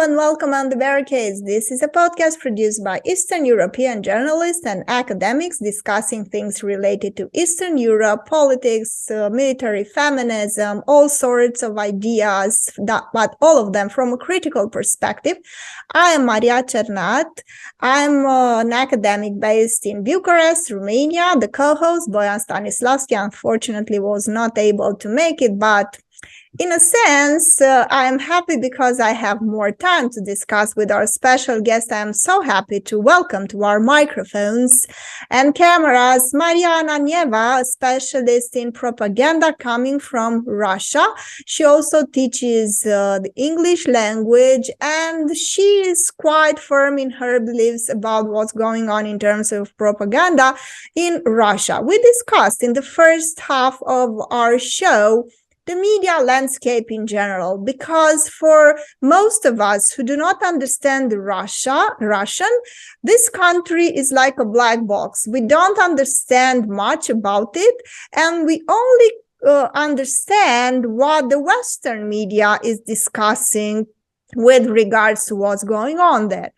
and welcome on the Barricades. This is a podcast produced by Eastern European journalists and academics discussing things related to Eastern Europe, politics, military, feminism, all sorts of ideas, but all of them from a critical perspective. I am Maria Cernat. I'm an academic based in Bucharest, Romania. The co-host, Boyan Stanislavski, unfortunately was not able to make it, but in a sense, I'm happy because I have more time to discuss with our special guest. I'm so happy to welcome to our microphones and cameras Maria Ananyeva, a specialist in propaganda coming from Russia. She also teaches the English language, and she is quite firm in her beliefs about what's going on in terms of propaganda in Russia. We discussed in the first half of our show the media landscape in general, because for most of us who do not understand Russian, this country is like a black box. We don't understand much about it, and we only understand what the Western media is discussing with regards to what's going on there.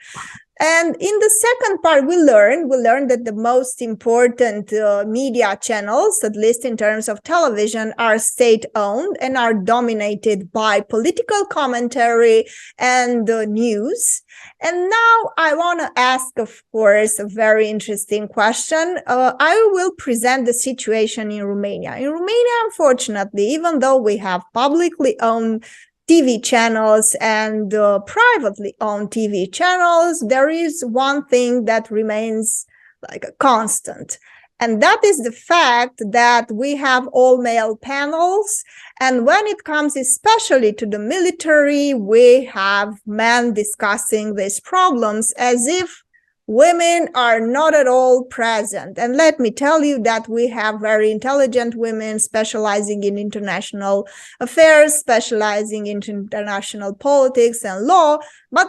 And in the second part, we learned that the most important media channels, at least in terms of television, are state-owned and are dominated by political commentary and news. And now I want to ask, of course, a very interesting question. I will present the situation in Romania. In Romania, unfortunately, even though we have publicly owned TV channels and privately owned TV channels, there is one thing that remains like a constant. And that is the fact that we have all male panels. And when it comes especially to the military, we have men discussing these problems as if women are not at all present. And let me tell you that we have very intelligent women specializing in international affairs, specializing in international politics and law, but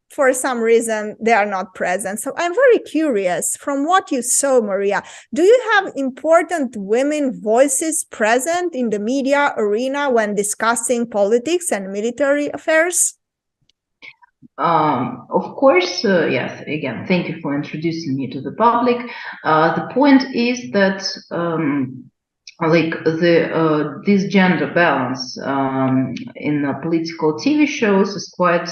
for some reason they are not present. So I'm very curious, from what you saw, Maria, do you have important women voices present in the media arena when discussing politics and military affairs? Of course, yes. Again, thank you for introducing me to the public. The point is that, this gender balance in political TV shows is quite,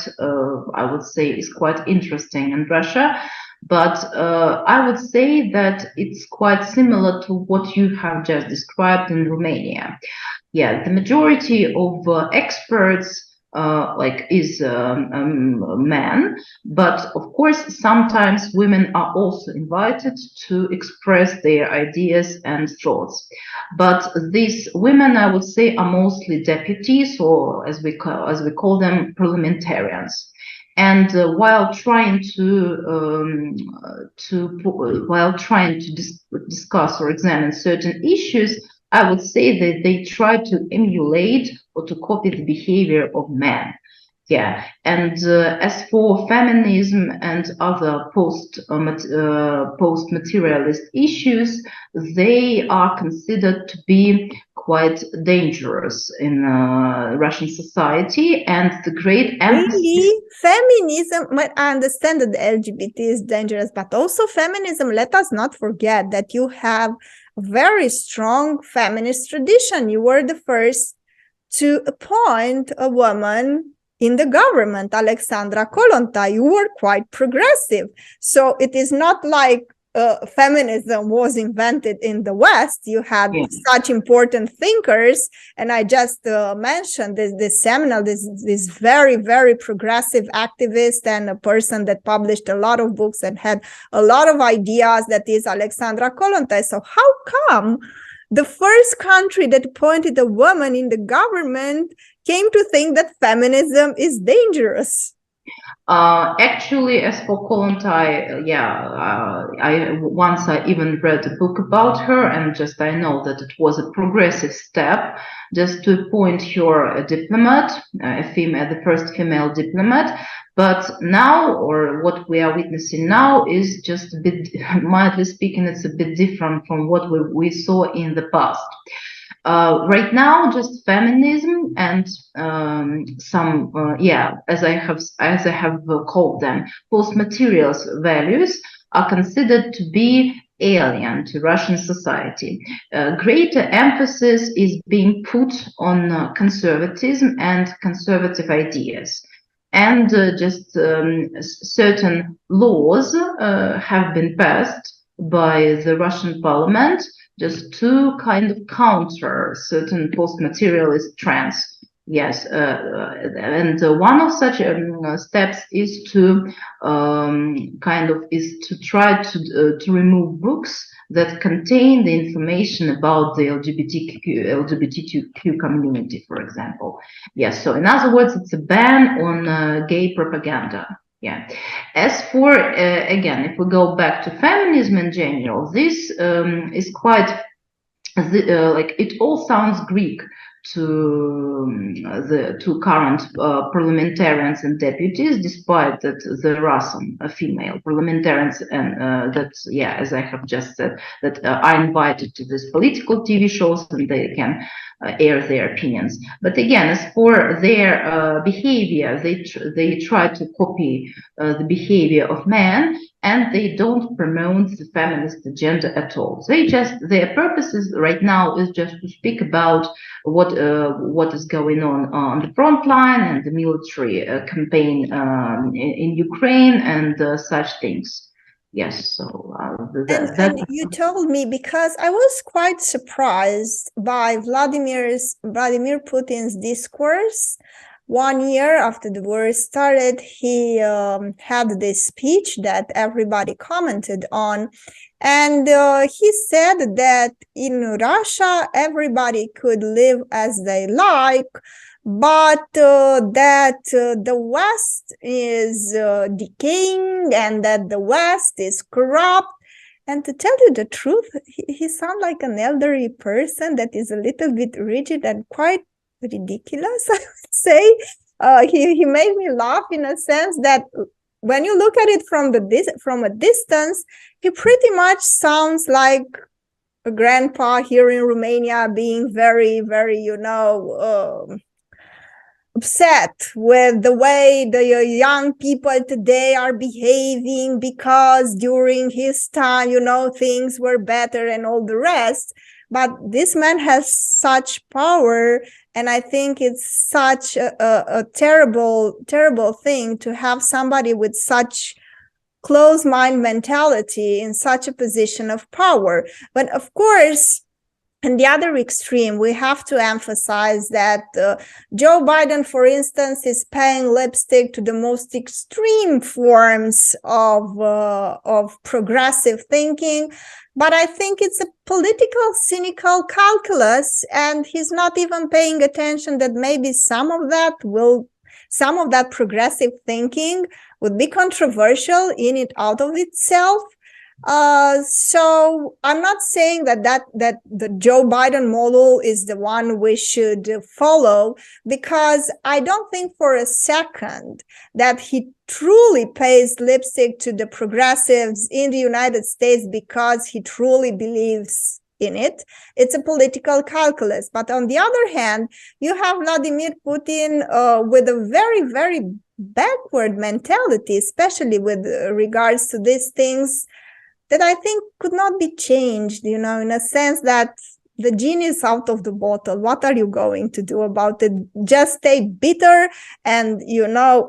I would say, is quite interesting in Russia. But I would say that it's quite similar to what you have just described in Romania. Yeah, the majority of experts is men, but of course sometimes women are also invited to express their ideas and thoughts. But these women, I would say, are mostly deputies, or as we call them, parliamentarians. And while trying to discuss or examine certain issues, I would say that they try to emulate or to copy the behavior of men. Yeah, and as for feminism and other post-materialist issues, they are considered to be quite dangerous in Russian society, and the great emphasis. Really? Feminism, I understand that the LGBT is dangerous, but also feminism, let us not forget that you have a very strong feminist tradition. You were the first to appoint a woman in the government, Alexandra Kolontai. You were quite progressive. So it is not like feminism was invented in the West. You had such important thinkers, and I just mentioned this seminal, this very, very progressive activist and a person that published a lot of books and had a lot of ideas, that is Alexandra Kolontai. So how come the first country that appointed a woman in the government came to think that feminism is dangerous? Actually, as for Kolontai, I even read a book about her, and I know that it was a progressive step just to appoint her a diplomat, the first female diplomat. But now, or what we are witnessing now, is just a bit, mildly speaking, it's a bit different from what we saw in the past. Right now, just feminism and some, as I have called them, post-materials values are considered to be alien to Russian society. Greater emphasis is being put on conservatism and conservative ideas. And certain laws have been passed by the Russian parliament just to kind of counter certain post-materialist trends. Yes, and one of such steps is to try to remove books that contain the information about the LGBTQ community, for example. Yes, so in other words, it's a ban on gay propaganda. Yeah. As for, again, if we go back to feminism in general, this is quite, like, it all sounds Greek to current parliamentarians and deputies, despite that there are some female parliamentarians and as I have just said, that are invited to these political TV shows and they can air their opinions. But again, as for their behavior, they try to copy the behavior of men, and they don't promote the feminist agenda at all. Their purposes right now is just to speak about what is going on the front line and the military campaign in Ukraine and such things. Yes, so and you told me, because I was quite surprised by Vladimir Putin's discourse. 1 year after the war started, he had this speech that everybody commented on. And he said that in Russia, everybody could live as they like, but that the West is decaying and that the West is corrupt. And to tell you the truth, he sounds like an elderly person that is a little bit rigid and quite ridiculous, I would say. He made me laugh in a sense that when you look at it from a distance, he pretty much sounds like a grandpa here in Romania, being very, very, upset with the way the young people today are behaving, because during his time, things were better and all the rest. But this man has such power, and I think it's such a terrible, terrible thing to have somebody with such closed mind mentality in such a position of power. But of course, in the other extreme, we have to emphasize that Joe Biden, for instance, is paying lipstick to the most extreme forms of progressive thinking. But I think it's a political, cynical calculus, and he's not even paying attention that maybe some of that progressive thinking would be controversial in it out of itself. So I'm not saying that the Joe Biden model is the one we should follow, because I don't think for a second that he truly pays lipstick to the progressives in the United States because he truly believes in it. It's a political calculus. But on the other hand, you have Vladimir Putin with a very, very backward mentality, especially with regards to these things that I think could not be changed, in a sense that the genie is out of the bottle. What are you going to do about it? Just stay bitter and,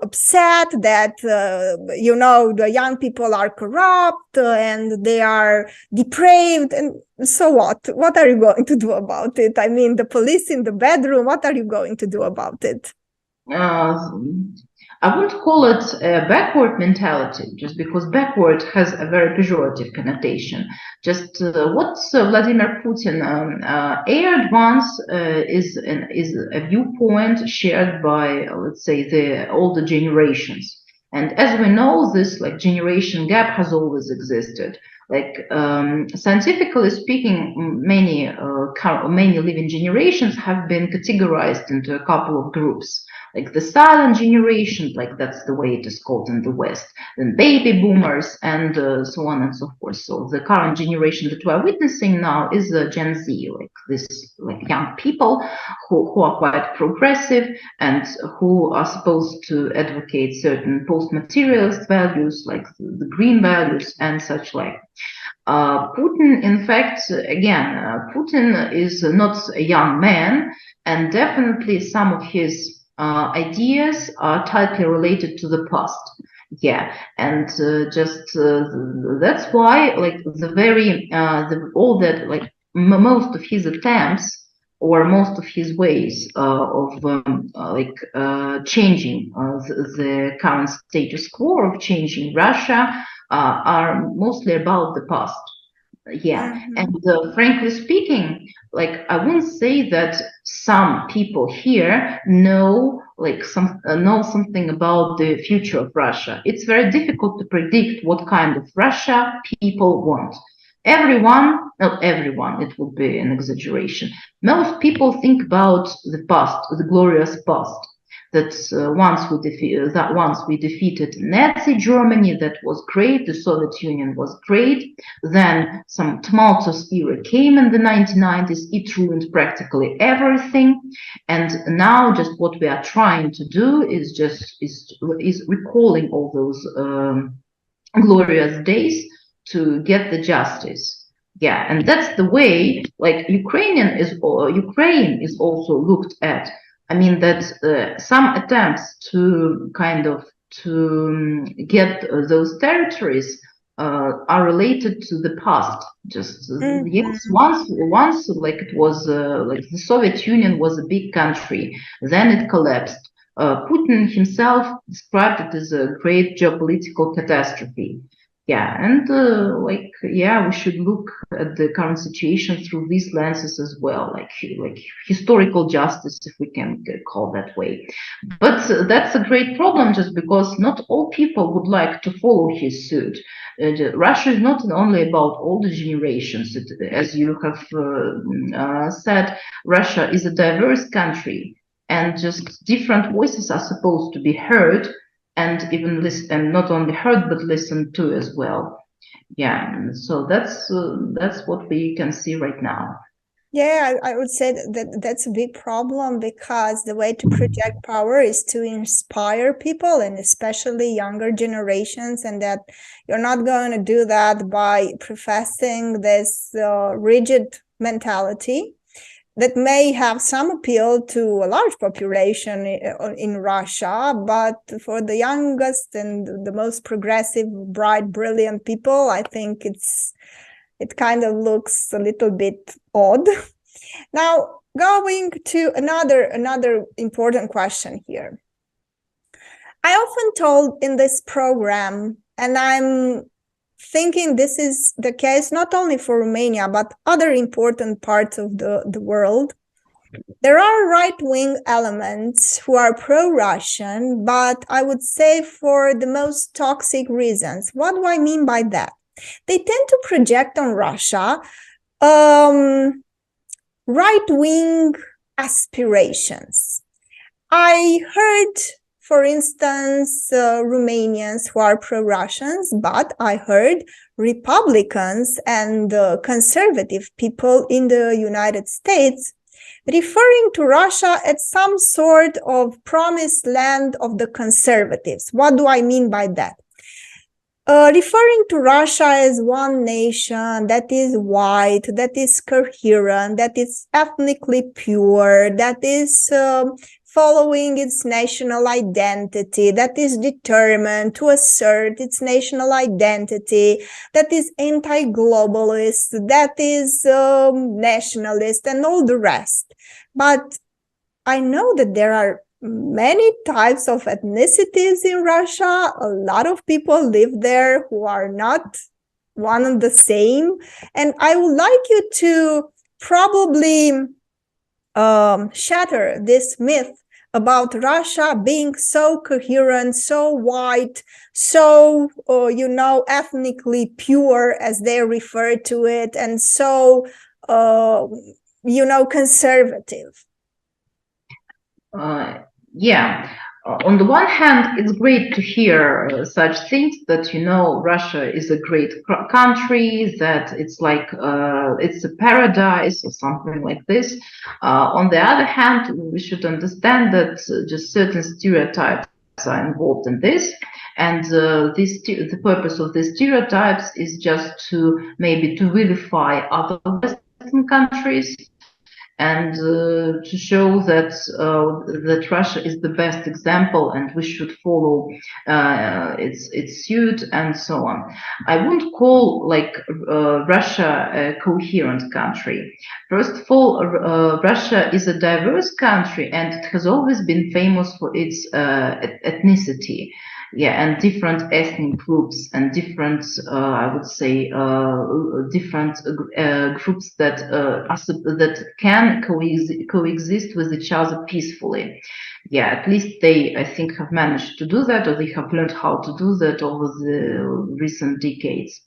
upset that, the young people are corrupt and they are depraved. And so what? What are you going to do about it? I mean, the police in the bedroom, what are you going to do about it? I wouldn't call it a backward mentality, just because backward has a very pejorative connotation. Just what Vladimir Putin aired once is a viewpoint shared by, let's say, the older generations. And as we know, this generation gap has always existed. Scientifically speaking, many living generations have been categorized into a couple of groups. like the silent generation, like that's the way it is called in the West, then baby boomers, and so on and so forth. So the current generation that we are witnessing now is Gen Z, like this, like young people who are quite progressive and who are supposed to advocate certain post-materialist values, like the green values and such like. Putin, in fact, again, Putin is not a young man, and definitely some of his ideas are tightly related to the past. Yeah, and that's why, like all that, like most of his attempts or most of his ways of changing the current status quo, of changing Russia, are mostly about the past. Yeah, and frankly speaking, like I wouldn't say that some people here know know something about the future of Russia. It's very difficult to predict what kind of Russia people want. Everyone, not everyone, it would be an exaggeration. Most people think about the past, the glorious past. That once we defeated Nazi Germany, that was great. The Soviet Union was great. Then some tumultuous era came in the 1990s. It ruined practically everything. And now, just what we are trying to do is recalling all those glorious days to get the justice. Yeah, and that's the way. Like Ukraine is also looked at. I mean that some attempts to get those territories are related to the past. Just yes, once like it was like the Soviet Union was a big country, then it collapsed. Putin himself described it as a great geopolitical catastrophe. Yeah, and we should look at the current situation through these lenses as well, like historical justice, if we can call that way. But that's a great problem, just because not all people would like to follow his suit. Russia is not only about older generations. As you have said, Russia is a diverse country, and just different voices are supposed to be heard, and even listen, and not only heard but listened to as well. Yeah, so that's what we can see right now. Yeah, I would say that's a big problem, because the way to project power is to inspire people, and especially younger generations, and that you're not going to do that by professing this rigid mentality that may have some appeal to a large population in Russia, but for the youngest and the most progressive, bright, brilliant people, I think it kind of looks a little bit odd. Now, going to another important question here. I often told in this program, and I'm thinking this is the case not only for Romania, but other important parts of the world, there are right-wing elements who are pro-Russian, but I would say for the most toxic reasons. What do I mean by that? They tend to project on Russia right-wing aspirations. I heard, for instance, Romanians who are pro-Russians, but I heard Republicans and conservative people in the United States referring to Russia as some sort of promised land of the conservatives. What do I mean by that? Referring to Russia as one nation that is white, that is coherent, that is ethnically pure, that is following its national identity, that is determined to assert its national identity, that is anti-globalist, that is nationalist, and all the rest. But I know that there are many types of ethnicities in Russia. A lot of people live there who are not one and the same. And I would like you to probably shatter this myth about Russia being so coherent, so white, so, ethnically pure, as they refer to it, and so, conservative. yeah. On the one hand, it's great to hear such things that, you know, Russia is a great country, that it's like it's a paradise or something like this. On the other hand, we should understand that just certain stereotypes are involved in this. And the purpose of these stereotypes is just to maybe to vilify other Western countries, and to show that that Russia is the best example and we should follow its suit and so on. I wouldn't call like Russia a coherent country. First of all, Russia is a diverse country and it has always been famous for its ethnicity. Yeah, and different ethnic groups and different, I would say, different groups that that can coexist with each other peacefully. Yeah, at least they, I think, have managed to do that, or they have learned how to do that over the recent decades.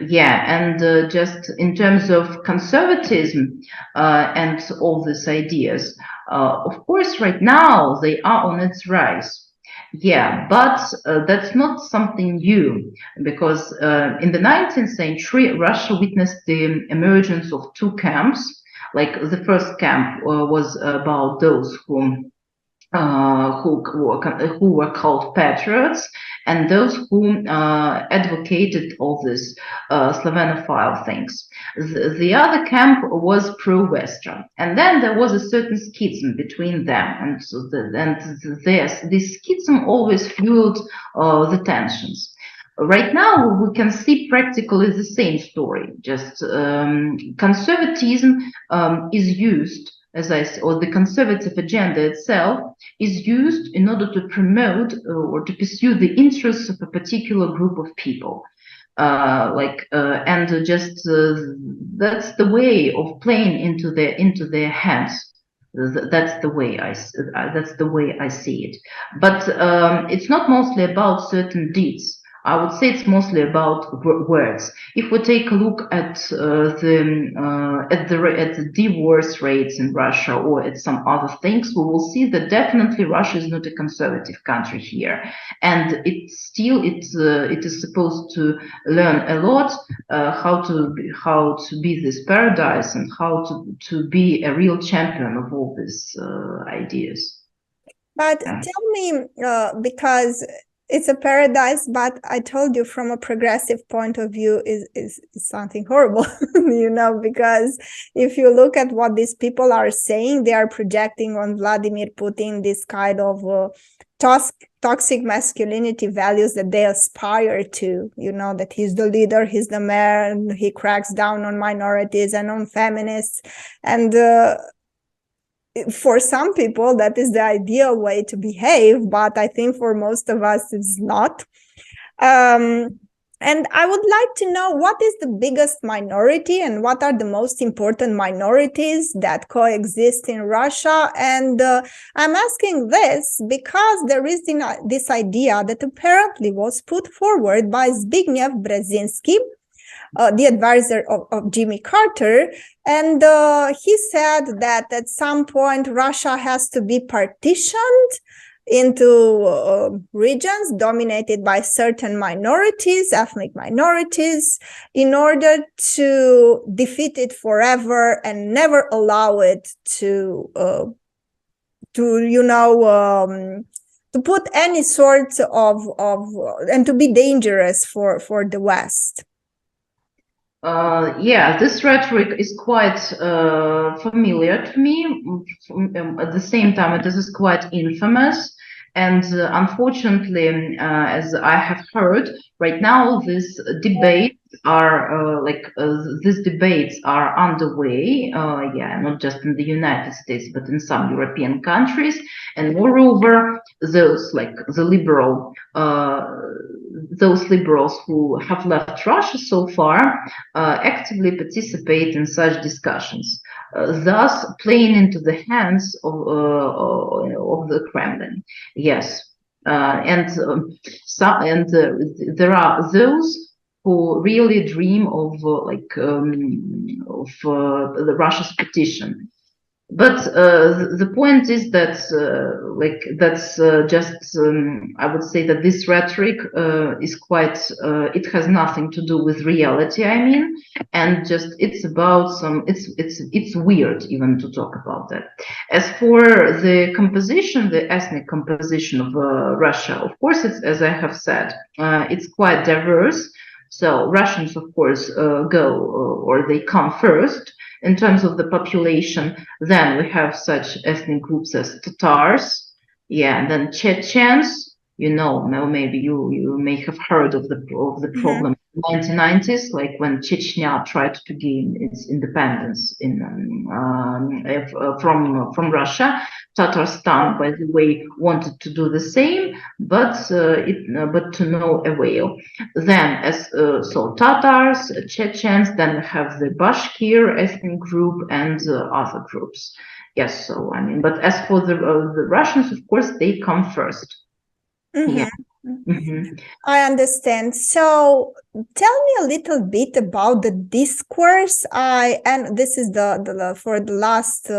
Yeah, and just in terms of conservatism and all these ideas, of course, right now they are on its rise. Yeah, but that's not something new, because in the 19th century, Russia witnessed the emergence of two camps. Like the first camp was about those who were called patriots, and those who advocated all this Slavophile things. The other camp was pro-Western, and then there was a certain schism between them, and so this schism always fueled the tensions. Right now, we can see practically the same story. Just conservatism is used, as I said, or the conservative agenda itself is used in order to promote or to pursue the interests of a particular group of people. And just that's the way of playing into their hands. That's the way I see it. But it's not mostly about certain deeds. I would say it's mostly about words. If we take a look at the divorce rates in Russia or at some other things, we will see that definitely Russia is not a conservative country here, and it is supposed to learn a lot how to be this paradise and how to be a real champion of all these ideas. But tell me, because it's a paradise, but I told you from a progressive point of view is something horrible, you know, because if you look at what these people are saying, they are projecting on Vladimir Putin this kind of toxic masculinity values that they aspire to, you know, that he's the leader, he's the man, he cracks down on minorities and on feminists. And for some people, that is the ideal way to behave, but I think for most of us, it's not. And I would like to know, what is the biggest minority and what are the most important minorities that coexist in Russia? And I'm asking this because there is this idea that apparently was put forward by Zbigniew Brzezinski, the advisor of Jimmy Carter, and he said that at some point Russia has to be partitioned into regions dominated by certain minorities, ethnic minorities, in order to defeat it forever and never allow it to put any sort of and to be dangerous for the West. Yeah, this rhetoric is quite familiar to me. At the same time, it is quite infamous. And unfortunately, as I have heard, right now these debates are underway. Yeah, not just in the United States, but in some European countries. And moreover, those liberals who have left Russia so far actively participate in such discussions, thus playing into the hands of the Kremlin. Yes, and there are those who really dream of the Russia's petition. But the point is that, just, I would say that this rhetoric is quite, it has nothing to do with reality, I mean, and just it's about it's weird even to talk about that. As for the composition, the ethnic composition of Russia, of course, it's, as I have said, it's quite diverse. So Russians, of course, or they come first in terms of the population. Then we have such ethnic groups as Tatars, yeah, and then Chechens. You know, maybe you may have heard of the problem in the 1990s, like when Chechnya tried to gain its independence from Russia. Tatarstan, by the way, wanted to do the same, but to no avail. Then, so Tatars, Chechens, then we have the Bashkir ethnic group and other groups. Yes, so I mean, but as for the Russians, of course, they come first. Yeah. I understand. So tell me a little bit about the discourse. And this is the for the last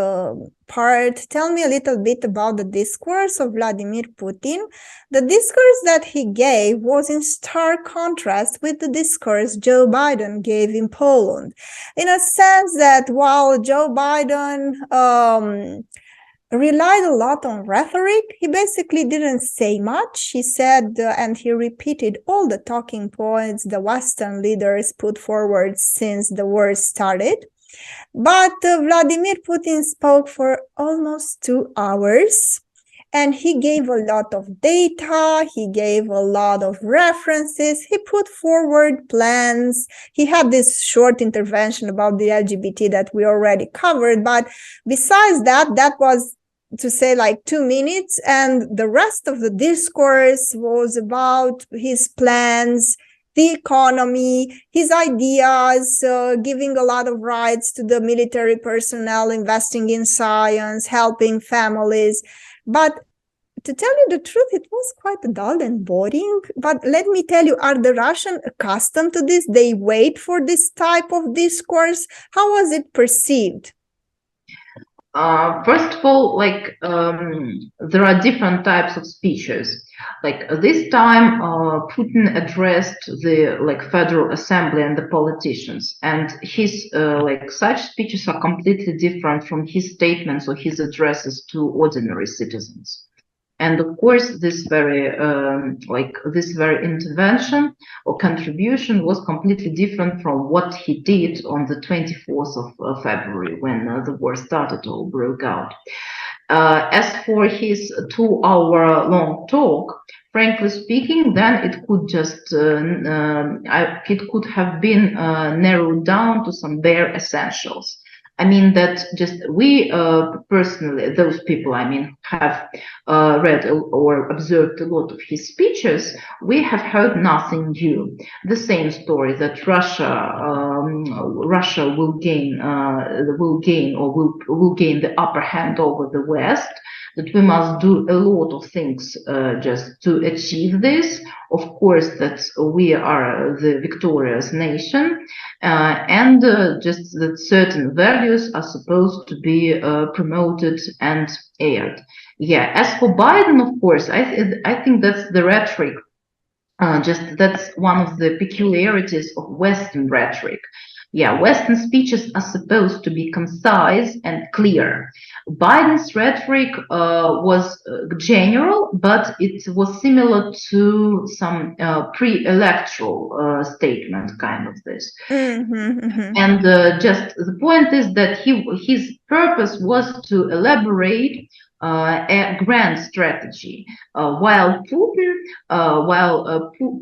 part. Tell me a little bit about the discourse of Vladimir Putin. The discourse that he gave was in stark contrast with the discourse Joe Biden gave in Poland, in a sense that while Joe Biden relied a lot on rhetoric, he basically didn't say much. He said, and he repeated all the talking points the Western leaders put forward since the war started. But Vladimir Putin spoke for almost 2 hours, and he gave a lot of data, he gave a lot of references, he put forward plans. He had this short intervention about the LGBT that we already covered, but besides that, that was to say like 2 minutes, and the rest of the discourse was about his plans, the economy, his ideas, giving a lot of rights to the military personnel, investing in science, helping families. But to tell you the truth, it was quite dull and boring. But let me tell you, are the Russians accustomed to this? They wait for this type of discourse. How was it perceived? First of all, there are different types of speeches. Like this time, Putin addressed the Federal Assembly and the politicians, and his such speeches are completely different from his statements or his addresses to ordinary citizens. And of course, this very intervention or contribution was completely different from what he did on the 24th of February when the war started or broke out. As for his 2-hour-long talk, frankly speaking, then it could just it could have been narrowed down to some bare essentials. I mean that just we personally, those people, I mean, have read or observed a lot of his speeches. We have heard nothing new. The same story that Russia will gain the upper hand over the West. That we must do a lot of things just to achieve this. Of course, that we are the victorious nation, and just that certain values are supposed to be promoted and aired. Yeah. As for Biden, of course, I think that's the rhetoric. That's one of the peculiarities of Western rhetoric. Yeah, Western speeches are supposed to be concise and clear. Biden's rhetoric was general, but it was similar to some pre-electoral statement, kind of this. And just the point is that his purpose was to elaborate a grand strategy, while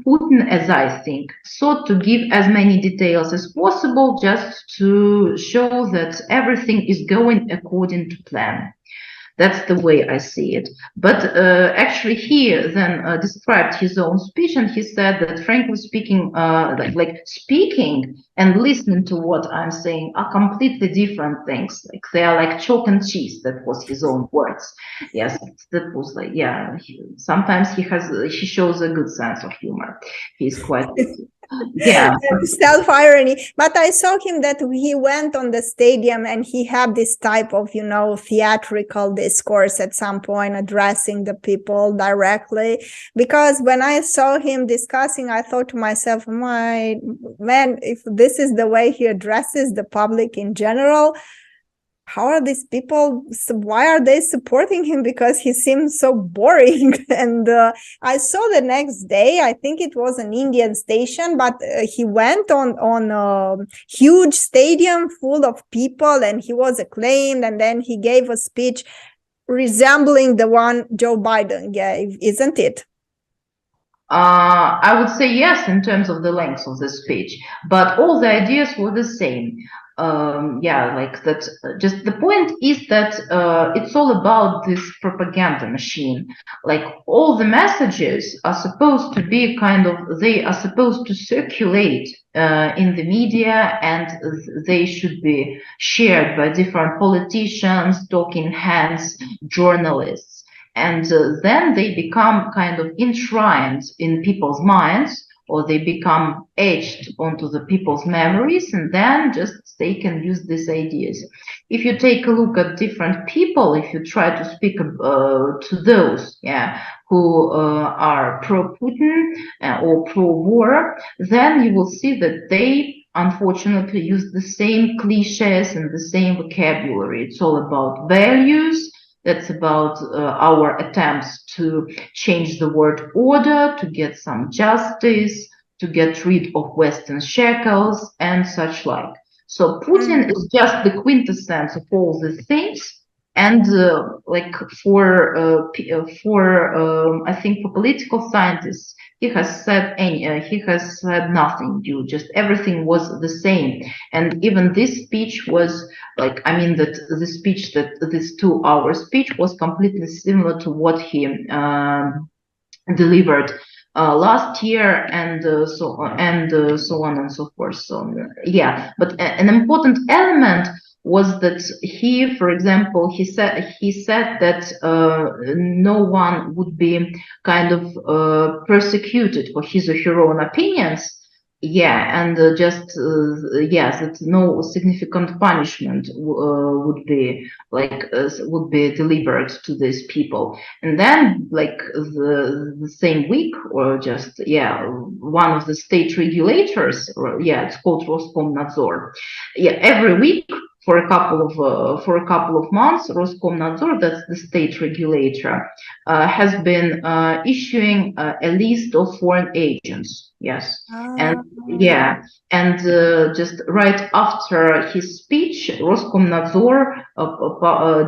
Putin, as I think, sought to give as many details as possible just to show that everything is going according to plan. That's the way I see it. But actually, he then described his own speech, and he said that, frankly speaking, speaking and listening to what I'm saying are completely different things. Like they are like chalk and cheese. That was his own words. Yes, that was sometimes he shows a good sense of humor. He's quite. Yeah. Self-irony. But I saw him that he went on the stadium and he had this type of, theatrical discourse at some point, addressing the people directly. Because when I saw him discussing, I thought to myself, my man, if this is the way he addresses the public in general, how are these people, why are they supporting him? Because he seems so boring. And I saw the next day, I think it was an Indian station, but he went on a huge stadium full of people and he was acclaimed, and then he gave a speech resembling the one Joe Biden gave, isn't it? I would say yes in terms of the length of the speech, but all the ideas were the same. Yeah, like that. Just the point is that it's all about this propaganda machine. Like all the messages are supposed to be they are supposed to circulate in the media, and they should be shared by different politicians, talking heads, journalists. And then they become kind of enshrined in people's minds, or they become etched onto the people's memories, and then just they can use these ideas. If you take a look at different people, if you try to speak to those, who are pro-Putin or pro-war, then you will see that they unfortunately use the same cliches and the same vocabulary. It's all about values. That's about our attempts to change the world order, to get some justice, to get rid of Western shackles and such like. So Putin is just the quintessence of all these things. And like for I think for political scientists, he has said nothing new. Just everything was the same. And even this speech was like, I mean, that the speech that this 2-hour speech was completely similar to what he delivered last year, and so on and so forth. So yeah, but an important element was that he, for example, he said that no one would be kind of persecuted for his or her own opinions. Yeah, and yes, that no significant punishment would be delivered to these people. And then, like the same week, or just one of the state regulators, it's called Roskomnadzor. Yeah, every week for a couple of months, Roskomnadzor, that's the state regulator, has been issuing a list of foreign agents. Yes, and just right after his speech, Roskomnadzor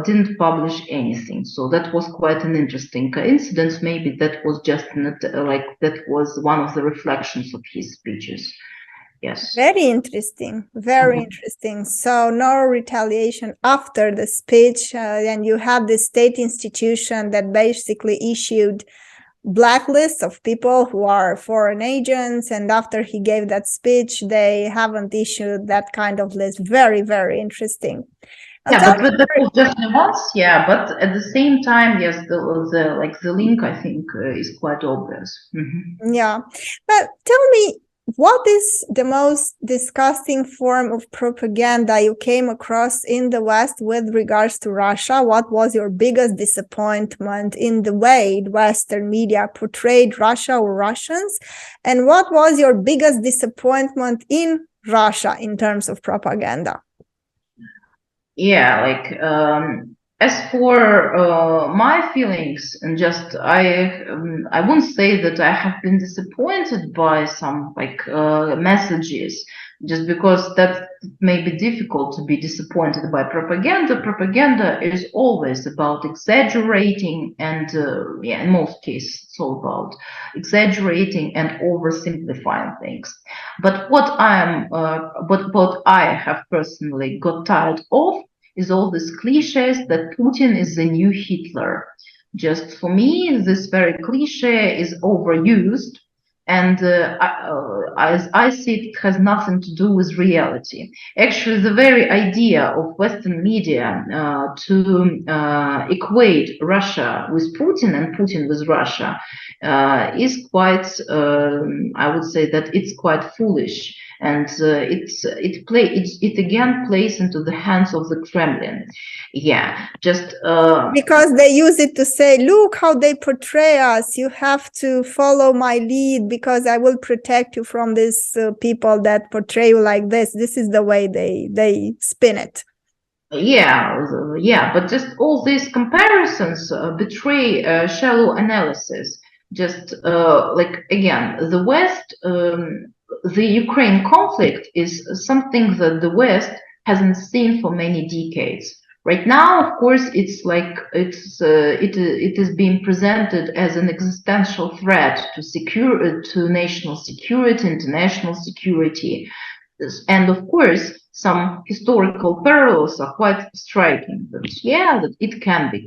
didn't publish anything. So that was quite an interesting coincidence. Maybe that was just that was one of the reflections of his speeches. Yes. Very interesting. Very interesting. So no retaliation after the speech, and you have the state institution that basically issued blacklist of people who are foreign agents, and after he gave that speech, they haven't issued that kind of list. Very, very interesting. But that was just once, but at the same time, yes, the link, I think, is quite obvious. Yeah, but tell me, what is the most disgusting form of propaganda you came across in the West with regards to Russia? What was your biggest disappointment in the way Western media portrayed Russia or Russians? And what was your biggest disappointment in Russia in terms of propaganda? Yeah, as for my feelings, and just I wouldn't say that I have been disappointed by some messages, just because that may be difficult to be disappointed by propaganda. Propaganda is always about exaggerating, and in most cases it's all about exaggerating and oversimplifying things. But what I have personally got tired of is all these cliches that Putin is the new Hitler. Just for me, this very cliche is overused, And as I see it, it has nothing to do with reality. Actually, the very idea of Western media to equate Russia with Putin and Putin with Russia is quite, I would say that it's quite foolish. And it again plays into the hands of the Kremlin. Yeah, just because they use it to say, look how they portray us. You have to follow my lead because I will protect you from these people that portray you like this. This is the way they spin it. Yeah, but just all these comparisons betray shallow analysis. Just like again, the West, the Ukraine conflict is something that the West hasn't seen for many decades. Right now, of course, it's like it is being presented as an existential threat to national security, international security, and of course, some historical parallels are quite striking. That that it can be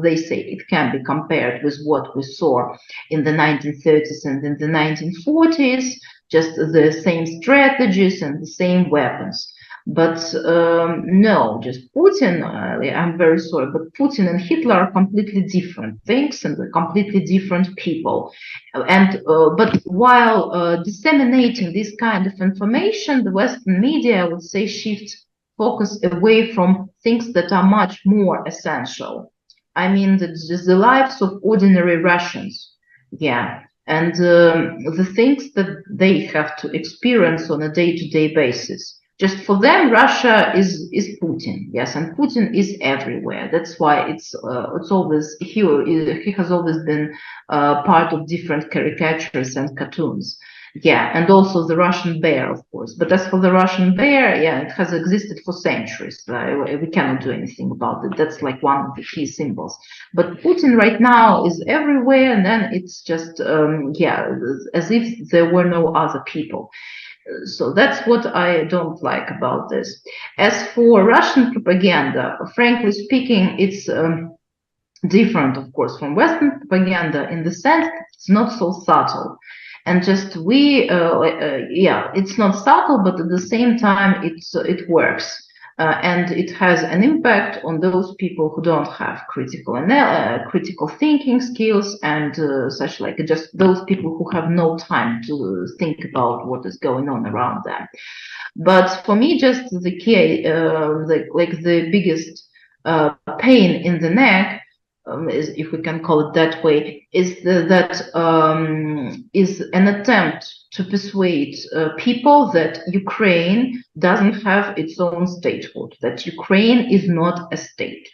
they say it can be compared with what we saw in the 1930s and in the 1940s, just the same strategies and the same weapons. But no, just Putin, I'm very sorry, but Putin and Hitler are completely different things and completely different people. And but while disseminating this kind of information, the Western media, I would say, shifts focus away from things that are much more essential. I mean, the lives of ordinary Russians. Yeah. And the things that they have to experience on a day-to-day basis. Just for them, Russia is Putin, yes, and Putin is everywhere. That's why it's always he has always been part of different caricatures and cartoons. Yeah, and also the Russian bear, of course. But as for the Russian bear, yeah, it has existed for centuries. We cannot do anything about it. That's like one of the key symbols. But Putin right now is everywhere, and then it's just as if there were no other people. So that's what I don't like about this. As for Russian propaganda, frankly speaking, it's different, of course, from Western propaganda in the sense that it's not so subtle. And just it's not subtle, but at the same time, it works. And it has an impact on those people who don't have critical thinking skills and such like just those people who have no time to think about what is going on around them. But for me, just the key, the biggest pain in the neck, is, if we can call it that way, is is an attempt to persuade people that Ukraine doesn't have its own statehood, that Ukraine is not a state.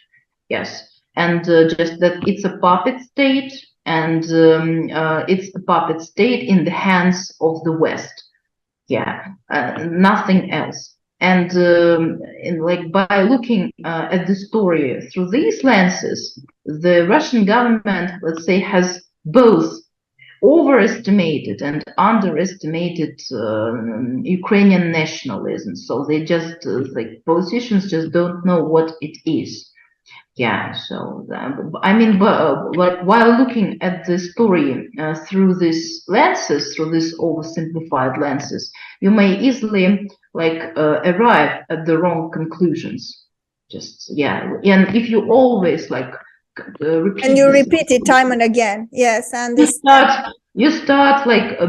Yes, and just that it's a puppet state, and it's a puppet state in the hands of the West. Yeah, nothing else. And by looking at the story through these lenses, the Russian government, let's say, has both overestimated and underestimated Ukrainian nationalism. So they just, politicians just don't know what it is. Yeah, so while looking at the story through these lenses, through these oversimplified lenses, you may easily arrive at the wrong conclusions. And if you always repeat and you repeat it time and again, yes, and you start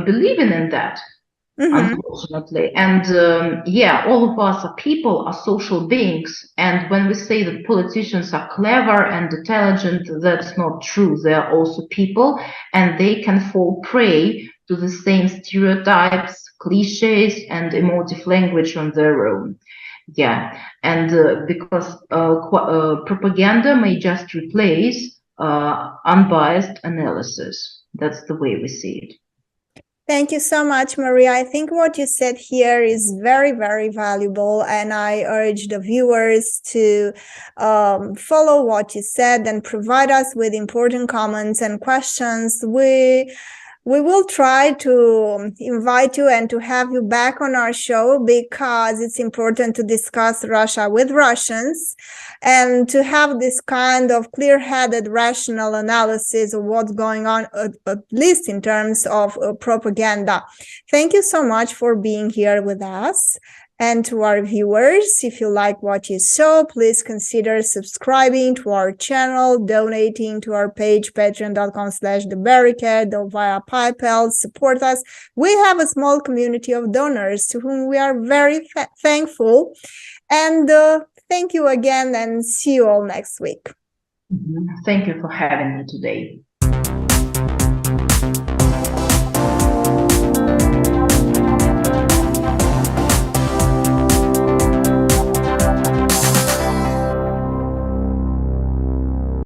believing in that. Unfortunately. And all of us are people, are social beings. And when we say that politicians are clever and intelligent, that's not true. They are also people, and they can fall prey to the same stereotypes, cliches, and emotive language on their own. Yeah, and because propaganda may just replace unbiased analysis. That's the way we see it. Thank you so much, Maria. I think what you said here is very, very valuable, and I urge the viewers to follow what you said and provide us with important comments and questions. We We will try to invite you and to have you back on our show, because it's important to discuss Russia with Russians and to have this kind of clear-headed, rational analysis of what's going on, at least in terms of propaganda. Thank you so much for being here with us. And to our viewers, if you like what you saw, please consider subscribing to our channel, donating to our page, patreon.com/thebarricade, or via PayPal. Support us. We have a small community of donors to whom we are very thankful. And thank you again, and see you all next week. Thank you for having me today.